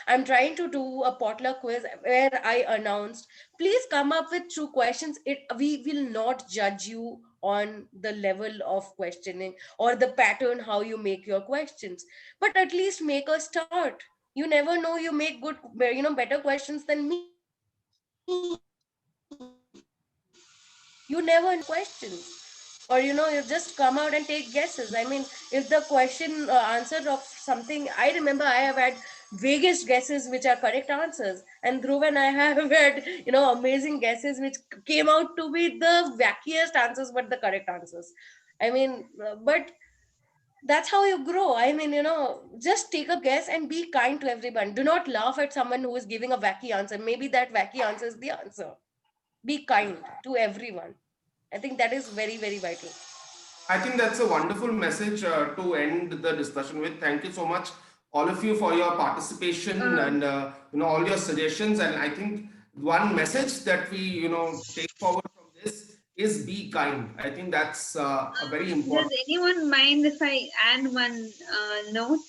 I'm trying to do a potluck quiz where I announced, please come up with true questions. We will not judge you on the level of questioning or the pattern how you make your questions, but at least make a start. You never know, you make good, better questions than me. You never know, you just come out and take questions, or you just come out and take guesses. I mean, if the question answer of something, I remember I have had vaguest guesses which are correct answers, and Dhruv and I have had amazing guesses which came out to be the wackiest answers but the correct answers. I mean, but that's how you grow. I mean, just take a guess and be kind to everyone. Do not laugh at someone who is giving a wacky answer. Maybe that wacky answer is the answer. Be kind to everyone. I think that is very, very vital. I think that's a wonderful message to end the discussion with. Thank you so much, all of you, for your participation Uh, and all your suggestions. And I think one message that we take forward from this is be kind. I think that's a very does important. anyone mind if I add one note?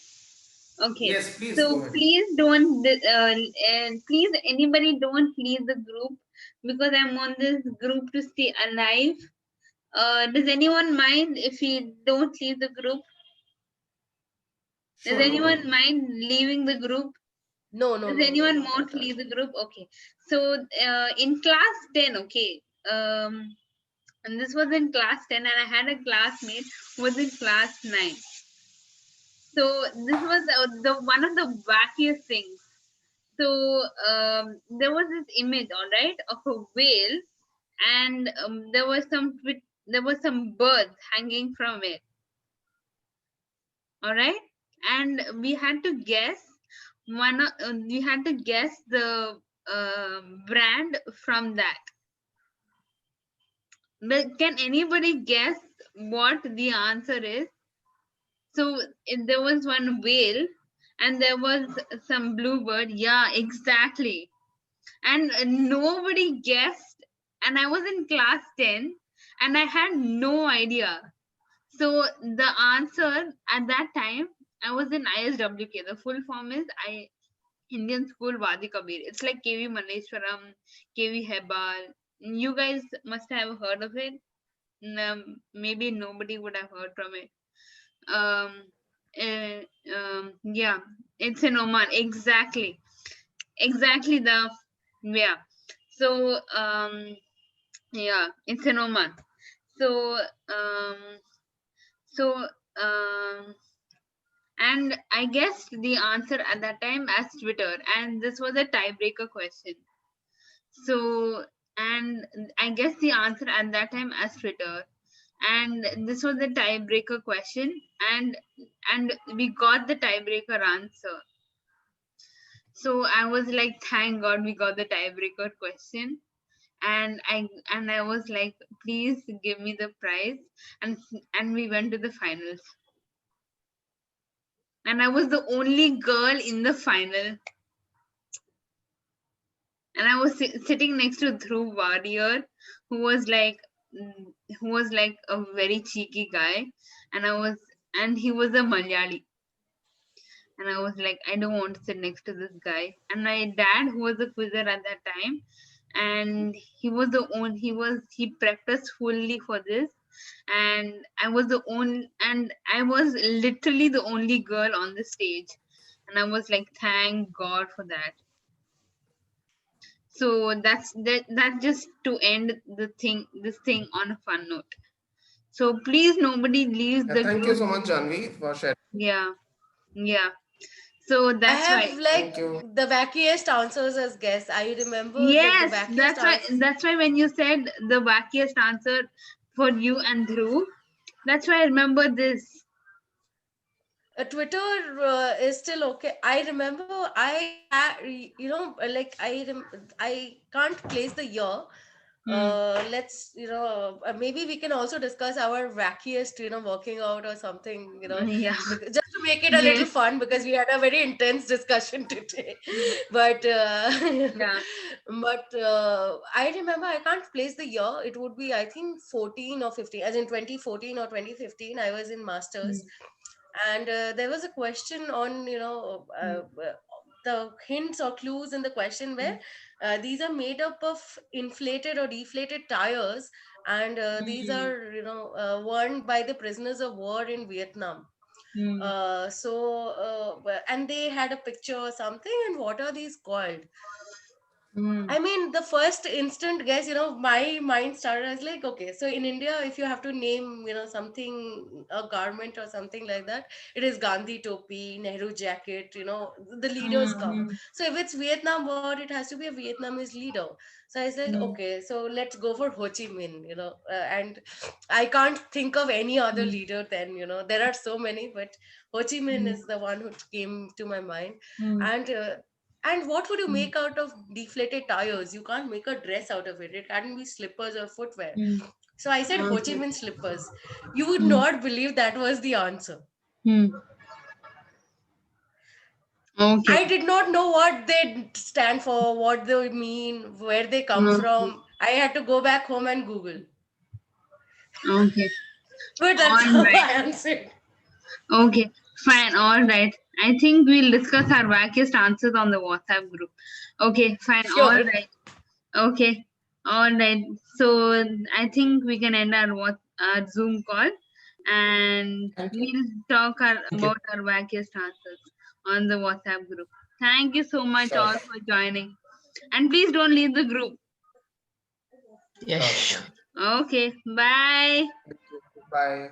Okay, Yes, please go so ahead. please don't, and please anybody don't leave the group, because I'm on this group to stay alive. Does anyone mind if we don't leave the group? Does Sure, no anyone problem. mind leaving the group? No, no, Does no, no, anyone not want at to all. leave the group? Okay. So in class 10, okay. And this was in class 10, and I had a classmate who was in class 9. So this was the one of the wackiest things. So there was this image, all right, of a whale, and there was some birds hanging from it, all right, and we had to guess we had to guess the brand from that. But can anybody guess what the answer is? So there was one whale and there was some bluebird. Yeah, exactly. And nobody guessed. And I was in class 10 and I had no idea. So the answer at that time, I was in ISWK. The full form is Indian School Wadi Kabir. It's like KV Maneshwaram, KV Hebal. You guys must have heard of it. Maybe nobody would have heard from it. Um, Yeah, it's in Oman. Exactly. Yeah. So yeah, it's in Oman. So so and I guessed the answer at that time as Twitter, and this was a tiebreaker question. So, and I guess the answer at that time as Twitter, and this was the tiebreaker question, and we got the tiebreaker answer. So I was like, thank God we got the tiebreaker question, and I was like, please give me the prize, and we went to the finals, and I was the only girl in the final. And I was sitting next to Dhruv Warrior, who was like a very cheeky guy, and he was a Malayali, and I was like, I don't want to sit next to this guy. And my dad, who was a quizzer at that time, and he prepped us fully for this, and I was literally the only girl on the stage, and I was like, thank God for that. So that's just to end this thing on a fun note. So please, nobody leaves the Thank you group. so much, Janvi, for sharing. Yeah. So I that's have why. like Thank you. the wackiest answers as guess. I remember like the Yes, wackiest answer. that's why when you said the wackiest answer for you and Dhruv, that's why I remember this. Twitter is still okay. I remember like I can't place the year. Let's maybe we can also discuss our wackiest working out or something Yeah. because, just to make it a little Yes. fun because we had a very intense discussion today. But Yeah. but I remember I can't place the year. It would be I think 14 or 15, as in 2014 or 2015. I was in masters, and there was a question on the hints or clues in the question where these are made up of inflated or deflated tires, and these are worn by the prisoners of war in Vietnam. And they had a picture or something, and what are these called? I mean, the first instant guess, my mind started as like, okay, so in India, if you have to name, something, a garment or something like that, it is Gandhi topi, Nehru jacket, the leaders come. So if it's Vietnam War, it has to be a Vietnamese leader. So I was like, okay, so let's go for Ho Chi Minh, and I can't think of any other leader then, there are so many, but Ho Chi Minh is the one who came to my mind. And and what would you make out of deflated tires? You can't make a dress out of it. It can't be slippers or footwear. So I said Ho Chi Minh slippers. You would not believe that was the answer. Okay. I did not know what they stand for, what they mean, where they come from. I had to go back home and Google. Okay. But that's All how right. I answered. Okay, fine. All right. I think we'll discuss our wackiest answers on the WhatsApp group. Okay, fine. All Sure. right. Okay. All right. So I think we can end our Zoom call, and Thank you. we'll talk Thank you. about our wackiest answers on the WhatsApp group. Thank you so much Sure. all for joining. And please don't leave the group. Yes. Sure. Okay. Bye. Bye.